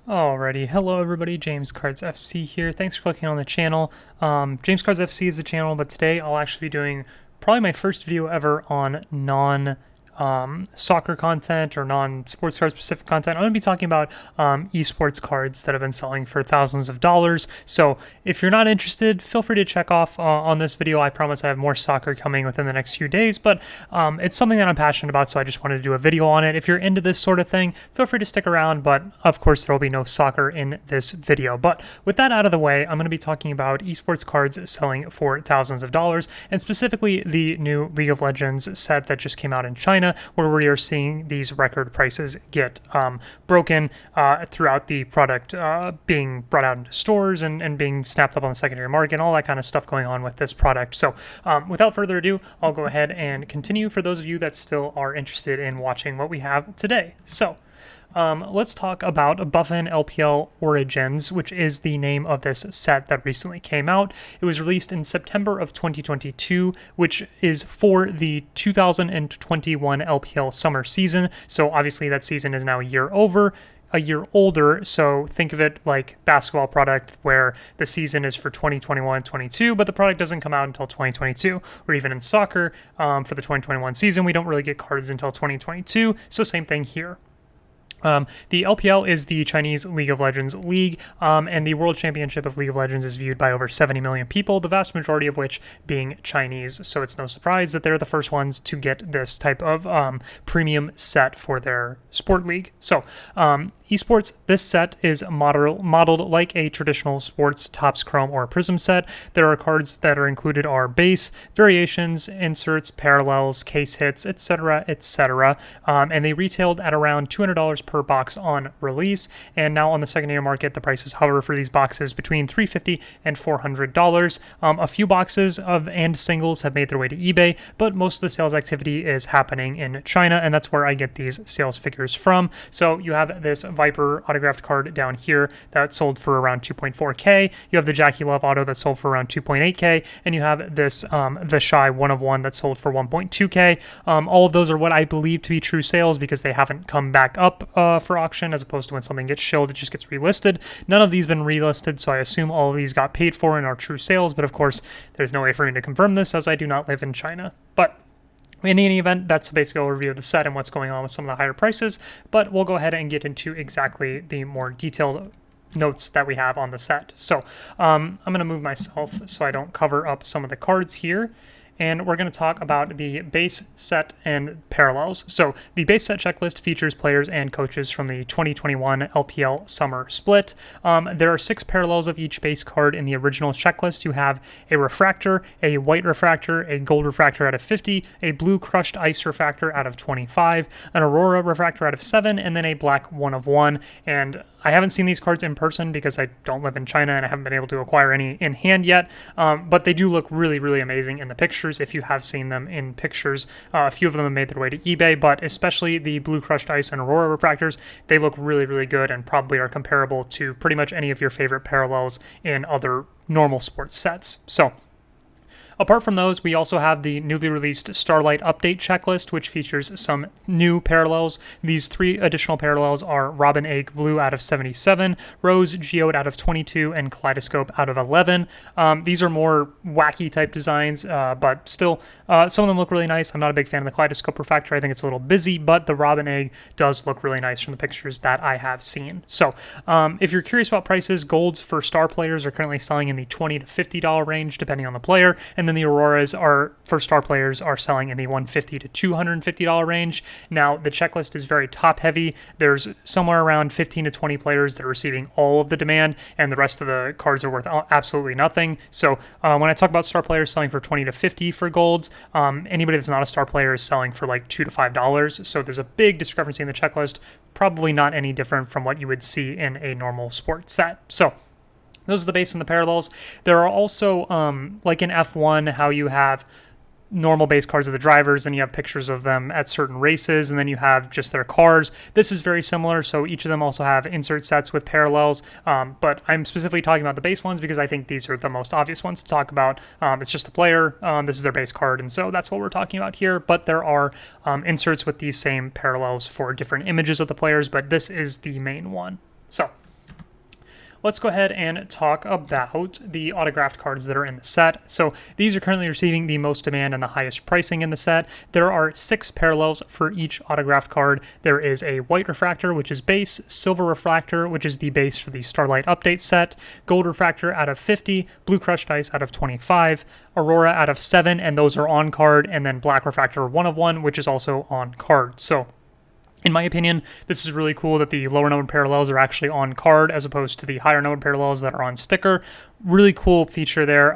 Alrighty, hello everybody, James Cards FC here. Thanks for clicking on the channel. James Cards FC is the channel, but today I'll actually be doing probably my first video ever on non-soccer content or non-sports card specific content. I'm going to be talking about esports cards that have been selling for thousands of dollars. So if you're not interested, feel free to check off on this video. I promise I have more soccer coming within the next few days, but it's something that I'm passionate about, so I just wanted to do a video on it. If you're into this sort of thing, feel free to stick around, but of course there will be no soccer in this video. But with that out of the way, I'm going to be talking about esports cards selling for thousands of dollars, and specifically the new League of Legends set that just came out in China, where we are seeing these record prices get broken throughout the product being brought out into stores and being snapped up on the secondary market, and all that kind of stuff going on with this product. So without further ado, I'll go ahead and continue for those of you that still are interested in watching what we have today. So let's talk about Buffun LPL Origins, which is the name of this set that recently came out. It was released in September of 2022, which is for the 2021 LPL summer season. So obviously that season is now a year older, so think of it like basketball product where the season is for 2021-22, but the product doesn't come out until 2022, or even in soccer for the 2021 season, we don't really get cards until 2022, so same thing here. The LPL is the Chinese League of Legends league, and the World Championship of League of Legends is viewed by over 70 million people, the vast majority of which being Chinese. So it's no surprise that they're the first ones to get this type of premium set for their sport league. So esports, this set is modeled like a traditional sports Topps Chrome or Prism set. There are cards that are included are base, variations, inserts, parallels, case hits, etc., etc. And they retailed at around $200 per box on release, and now on the secondary market the prices hover for these boxes between $350 and $400. A few boxes and singles have made their way to eBay, but most of the sales activity is happening in China, and that's where I get these sales figures from. So you have this Viper autographed card down here that sold for around 2.4k. You have the Jackie Love auto that sold for around 2.8k, and you have this the Shy 1 of 1 that sold for 1.2k. All of those are what I believe to be true sales because they haven't come back up for auction, as opposed to when something gets shilled, it just gets relisted. None of these been relisted, so I assume all of these got paid for and are true sales, but of course, there's no way for me to confirm this as I do not live in China. But in any event, that's a basic overview of the set and what's going on with some of the higher prices, but we'll go ahead and get into exactly the more detailed notes that we have on the set. So I'm going to move myself so I don't cover up some of the cards here. And we're going to talk about the base set and parallels. So the base set checklist features players and coaches from the 2021 LPL summer split. There are 6 parallels of each base card in the original checklist. You have a refractor, a white refractor, a gold refractor out of 50, a blue crushed ice refractor out of 25, an aurora refractor out of 7, and then a black 1 of 1. And I haven't seen these cards in person because I don't live in China and I haven't been able to acquire any in hand yet, but they do look really, really amazing in the pictures if you have seen them in pictures. A few of them have made their way to eBay, but especially the blue crushed ice and aurora refractors, they look really, really good and probably are comparable to pretty much any of your favorite parallels in other normal sports sets. So apart from those, we also have the newly released Starlight Update checklist, which features some new parallels. These 3 additional parallels are Robin Egg Blue out of 77, Rose Geode out of 22, and Kaleidoscope out of 11. These are more wacky type designs, but still, some of them look really nice. I'm not a big fan of the Kaleidoscope refractor. I think it's a little busy, but the Robin Egg does look really nice from the pictures that I have seen. So if you're curious about prices, golds for star players are currently selling in the $20 to $50 range, depending on the player, and then the Auroras for star players are selling in the $150 to $250 range. Now, the checklist is very top heavy. There's somewhere around 15 to 20 players that are receiving all of the demand, and the rest of the cards are worth absolutely nothing. So when I talk about star players selling for 20 to 50 for golds, anybody that's not a star player is selling for like $2 to $5. So there's a big discrepancy in the checklist, probably not any different from what you would see in a normal sports set. So those are the base and the parallels. There are also, like in F1, how you have normal base cards of the drivers, and you have pictures of them at certain races, and then you have just their cars. This is very similar, so each of them also have insert sets with parallels, but I'm specifically talking about the base ones because I think these are the most obvious ones to talk about. It's just a player, this is their base card, and so that's what we're talking about here, but there are inserts with these same parallels for different images of the players, but this is the main one. So let's go ahead and talk about the autographed cards that are in the set. So these are currently receiving the most demand and the highest pricing in the set. There are 6 parallels for each autographed card. There is a white refractor, which is base, silver refractor, which is the base for the Starlight Update set, gold refractor out of 50, blue crushed ice out of 25, aurora out of 7, and those are on card, and then black refractor 1 of 1, which is also on card. So in my opinion, this is really cool that the lower numbered parallels are actually on card as opposed to the higher numbered parallels that are on sticker. Really cool feature there.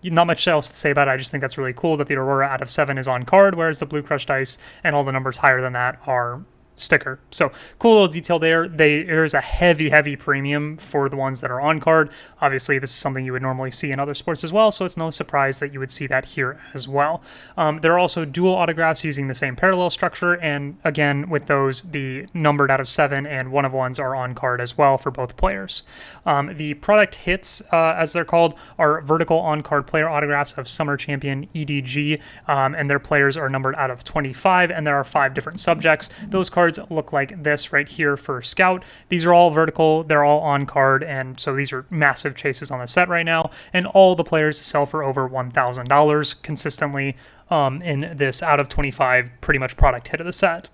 Not much else to say about it. I just think that's really cool that the Aurora out of 7 is on card, whereas the Blue Crushed Ice and all the numbers higher than that are sticker. So cool little detail there. There's a heavy premium for the ones that are on card. Obviously, this is something you would normally see in other sports as well, so it's no surprise that you would see that here as well. There are also dual autographs using the same parallel structure, and again, with those, the numbered out of 7 and 1 of 1s are on card as well for both players. The product hits, as they're called, are vertical on-card player autographs of Summer Champion EDG, and their players are numbered out of 25, and there are 5 different subjects. Those cards look like this right here for Scout. These are all vertical, they're all on card, and so these are massive chases on the set right now, and all the players sell for over $1,000 consistently in this out of 25 pretty much product hit of the set.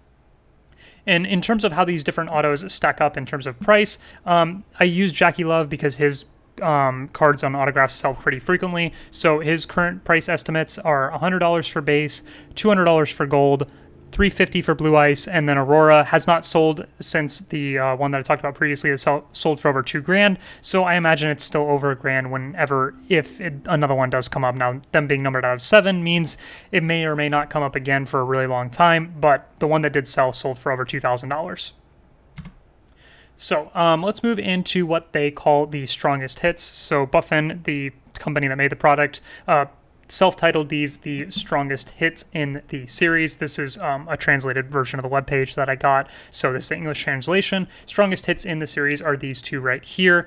And in terms of how these different autos stack up in terms of price, I use Jackie Love because his cards on autographs sell pretty frequently, so his current price estimates are $100 for base, $200 for gold, $350 for blue ice, and then Aurora has not sold since the one that I talked about previously. It sold for over $2,000, so I imagine it's still over $1,000 if another one does come up. Now, them being numbered out of 7 means it may or may not come up again for a really long time, but the one that did sell sold for over $2,000. So let's move into what they call the strongest hits. So Buffun, the company that made the product, self-titled these the strongest hits in the series. This is a translated version of the webpage that I got, so this is the English translation. Strongest hits in the series are these 2 right here.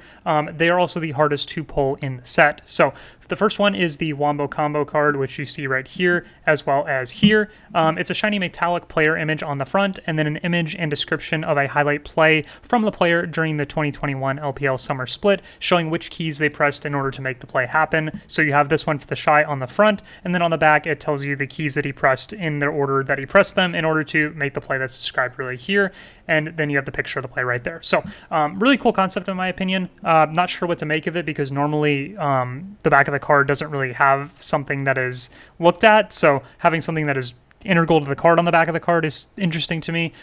They are also the hardest to pull in the set. So the first one is the Wombo Combo card, which you see right here, as well as here. It's a shiny metallic player image on the front, and then an image and description of a highlight play from the player during the 2021 LPL Summer Split, showing which keys they pressed in order to make the play happen. So you have this one for the Shy on the front, and then on the back it tells you the keys that he pressed in the order that he pressed them in order to make the play that's described really here, and then you have the picture of the play right there. So really cool concept in my opinion. Not sure what to make of it because normally the back of the card doesn't really have something that is looked at, so having something that is integral to the card on the back of the card is interesting to me.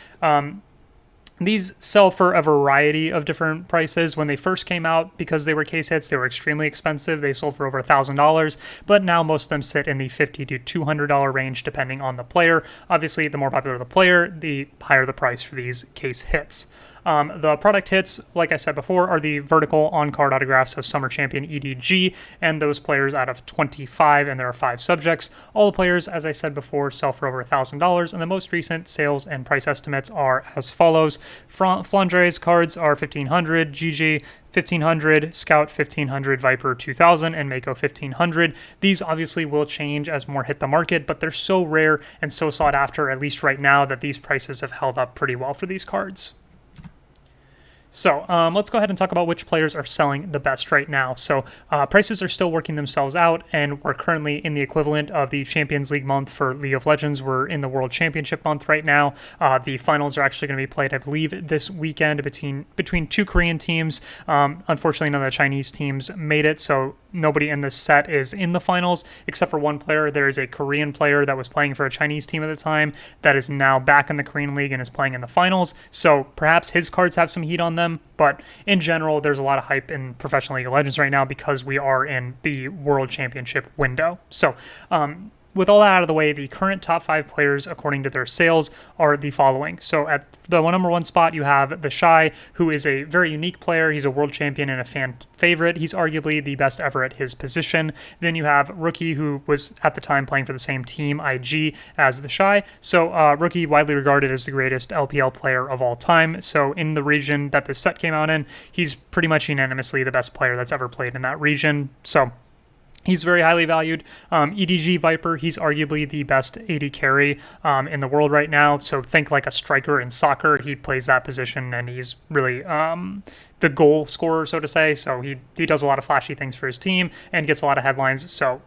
These sell for a variety of different prices. When they first came out, because they were case hits, they were extremely expensive. They sold for over $1,000, but now most of them sit in the $50 to $200 range depending on the player. Obviously, the more popular the player, the higher the price for these case hits. The product hits, like I said before, are the vertical on-card autographs of Summer Champion EDG, and those players out of 25, and there are 5 subjects. All the players, as I said before, sell for over $1,000, and the most recent sales and price estimates are as follows. Flandre's cards are $1,500, GG $1,500, Scout $1,500, Viper $2,000, and Mako $1,500. These obviously will change as more hit the market, but they're so rare and so sought after, at least right now, that these prices have held up pretty well for these cards. So let's go ahead and talk about which players are selling the best right now. So prices are still working themselves out, and we're currently in the equivalent of the Champions League month for League of Legends. We're in the World Championship month right now. The finals are actually going to be played, I believe, this weekend between 2 Korean teams. Unfortunately, none of the Chinese teams made it, so nobody in this set is in the finals except for one player. There is a Korean player that was playing for a Chinese team at the time that is now back in the Korean League and is playing in the finals. So perhaps his cards have some heat on them, but in general, there's a lot of hype in Professional League of Legends right now because we are in the World Championship window. So with all that out of the way, the current top 5 players, according to their sales, are the following. So at the number 1 spot, you have the Shy, who is a very unique player. He's a world champion and a fan favorite. He's arguably the best ever at his position. Then you have Rookie, who was at the time playing for the same team, IG, as the Shy. So Rookie, widely regarded as the greatest LPL player of all time. So in the region that this set came out in, he's pretty much unanimously the best player that's ever played in that region. So He's very highly valued. EDG Viper, he's arguably the best AD carry in the world right now. So think like a striker in soccer. He plays that position, and he's really the goal scorer, so to say. So he does a lot of flashy things for his team and gets a lot of headlines. So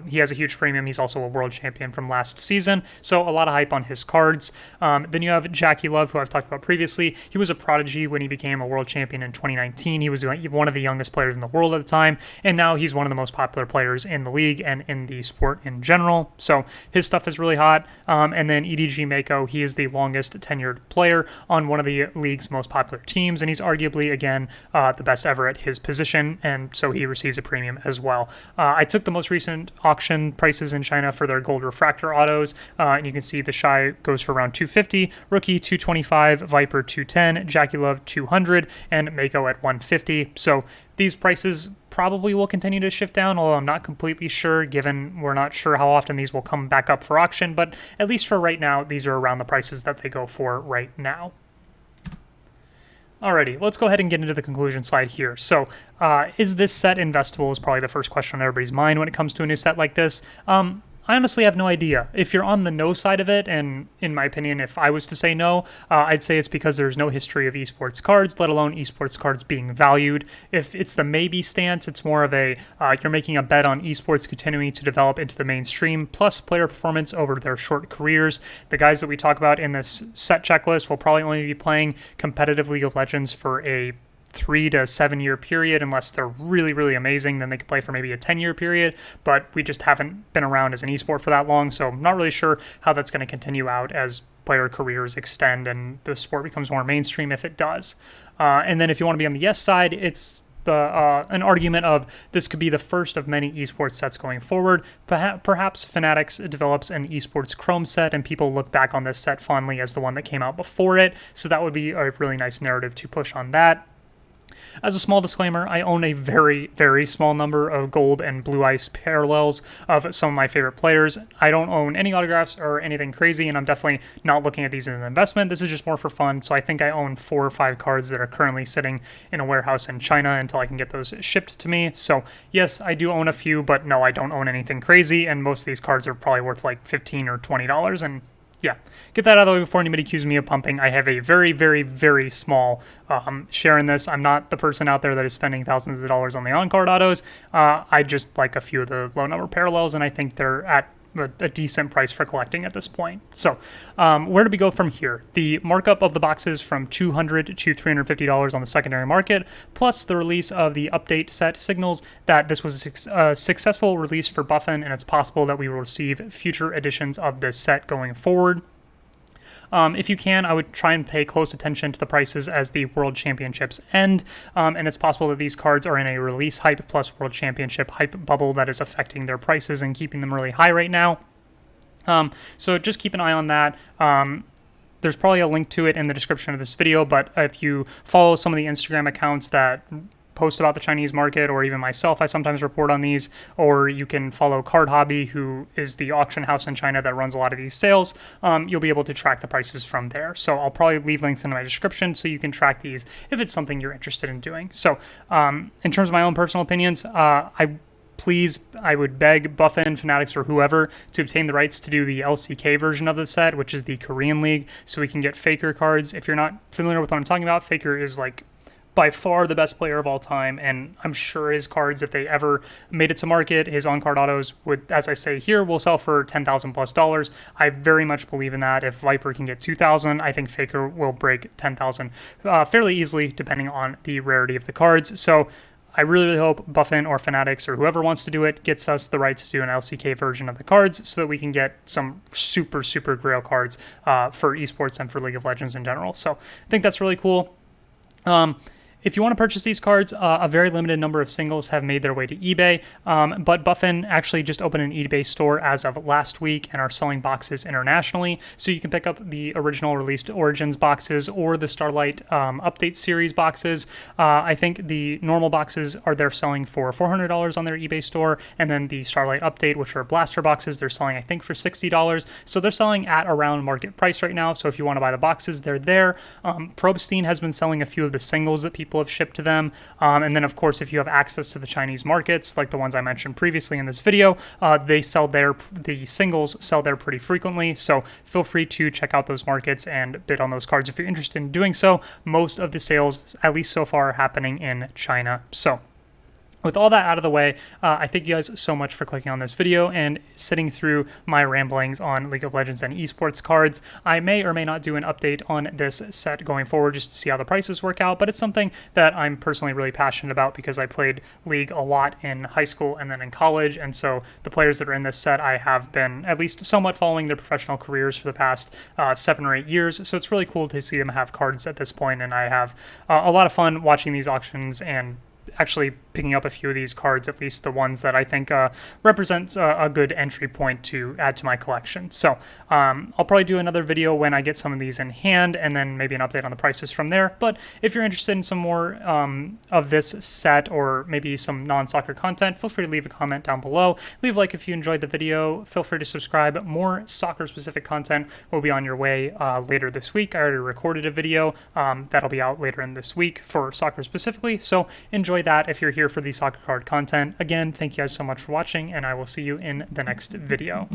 he has a huge premium. He's also a world champion from last season, so a lot of hype on his cards. Then you have Jackie Love, who I've talked about previously. He was a prodigy when he became a world champion in 2019. He was one of the youngest players in the world at the time, and now he's one of the most popular players in the league and in the sport in general. So his stuff is really hot. And then EDG Mako, he is the longest tenured player on one of the league's most popular teams, and he's arguably, again, the best ever at his position, and so he receives a premium as well. I took the most recent auction prices in China for their gold refractor autos, and you can see the Shy goes for around 250, Rookie 225, Viper 210, Jackie Love 200, and Mako at 150. So these prices probably will continue to shift down, although I'm not completely sure, given we're not sure how often these will come back up for auction, but at least for right now, these are around the prices that they go for right now. Alrighty, let's go ahead and get into the conclusion slide here. So, is this set investable is probably the first question on everybody's mind when it comes to a new set like this. I honestly have no idea. If you're on the no side of it, and in my opinion, if I was to say no, I'd say it's because there's no history of esports cards, let alone esports cards being valued. If it's the maybe stance, it's more of a you're making a bet on esports continuing to develop into the mainstream, plus player performance over their short careers. The guys that we talk about in this set checklist will probably only be playing competitive League of Legends for a 3 to 7 year period, unless they're really, really amazing. Then they could play for maybe a 10-year period, but we just haven't been around as an esport for that long, so I'm not really sure how that's going to continue out as player careers extend and the sport becomes more mainstream, if it does. And then if you want to be on the yes side, it's an argument of this could be the first of many esports sets going forward. Perhaps Fanatics develops an esports Chrome set and people look back on this set fondly as the one that came out before it, so that would be a really nice narrative to push on that. As a small disclaimer, I own a very, very small number of gold and blue ice parallels of some of my favorite players. I don't own any autographs or anything crazy, and I'm definitely not looking at these as an investment. This is just more for fun, so I think I own 4 or 5 cards that are currently sitting in a warehouse in China until I can get those shipped to me. So yes, I do own a few, but no, I don't own anything crazy, and most of these cards are probably worth like $15 or $20, and yeah, get that out of the way before anybody accuses me of pumping. I have a very, very, very small share in this. I'm not the person out there that is spending thousands of dollars on the on-card autos. I just like a few of the low-number parallels, and I think they're at a decent price for collecting at this point. So where do we go from here? The markup of the boxes from $200 to $350 on the secondary market, plus the release of the update set signals that this was a successful release for Buffun, and it's possible that we will receive future editions of this set going forward. If you can, I would try and pay close attention to the prices as the World Championships end, and it's possible that these cards are in a release hype plus World Championship hype bubble that is affecting their prices and keeping them really high right now. So just keep an eye on that. There's probably a link to it in the description of this video, but if you follow some of the Instagram accounts that post about the Chinese market, or even myself, I sometimes report on these, or you can follow Card Hobby, who is the auction house in China that runs a lot of these sales. You'll be able to track the prices from there. So I'll probably leave links in my description so you can track these if it's something you're interested in doing. So in terms of my own personal opinions, I would beg Buffun, Fanatics, or whoever to obtain the rights to do the LCK version of the set, which is the Korean League, so we can get Faker cards. If you're not familiar with what I'm talking about, Faker is like by far the best player of all time, and I'm sure his cards, if they ever made it to market, his on-card autos would, as I say here, will sell for $10,000+. I very much believe in that. If Viper can get 2,000, I think Faker will break 10,000 fairly easily, depending on the rarity of the cards. So I really, really hope Buffun or Fanatics or whoever wants to do it gets us the rights to do an LCK version of the cards so that we can get some super, super grail cards for esports and for League of Legends in general. So I think that's really cool. If you want to purchase these cards, a very limited number of singles have made their way to eBay, but Buffun actually just opened an eBay store as of last week and are selling boxes internationally, so you can pick up the original released Origins boxes or the Starlight Update Series boxes. I think the normal boxes they're selling for $400 on their eBay store, and then the Starlight Update, which are blaster boxes, they're selling I think for $60, so they're selling at around market price right now, so if you want to buy the boxes, they're there. Probstein has been selling a few of the singles that people people have shipped to them. And then, of course, if you have access to the Chinese markets, like the ones I mentioned previously in this video, the singles sell there pretty frequently. So feel free to check out those markets and bid on those cards if you're interested in doing so. Most of the sales, at least so far, are happening in China. So with all that out of the way, I thank you guys so much for clicking on this video and sitting through my ramblings on League of Legends and esports cards. I may or may not do an update on this set going forward just to see how the prices work out, but it's something that I'm personally really passionate about because I played League a lot in high school and then in college, and so the players that are in this set, I have been at least somewhat following their professional careers for the past 7 or 8 years, so it's really cool to see them have cards at this point, and I have a lot of fun watching these auctions and actually picking up a few of these cards, at least the ones that I think represents a good entry point to add to my collection. So I'll probably do another video when I get some of these in hand, and then maybe an update on the prices from there. But if you're interested in some more of this set, or maybe some non-soccer content, feel free to leave a comment down below. Leave a like if you enjoyed the video. Feel free to subscribe. More soccer-specific content will be on your way later this week. I already recorded a video that'll be out later in this week for soccer specifically, so enjoy that if you're here for the soccer card content. Again, thank you guys so much for watching, and I will see you in the next video.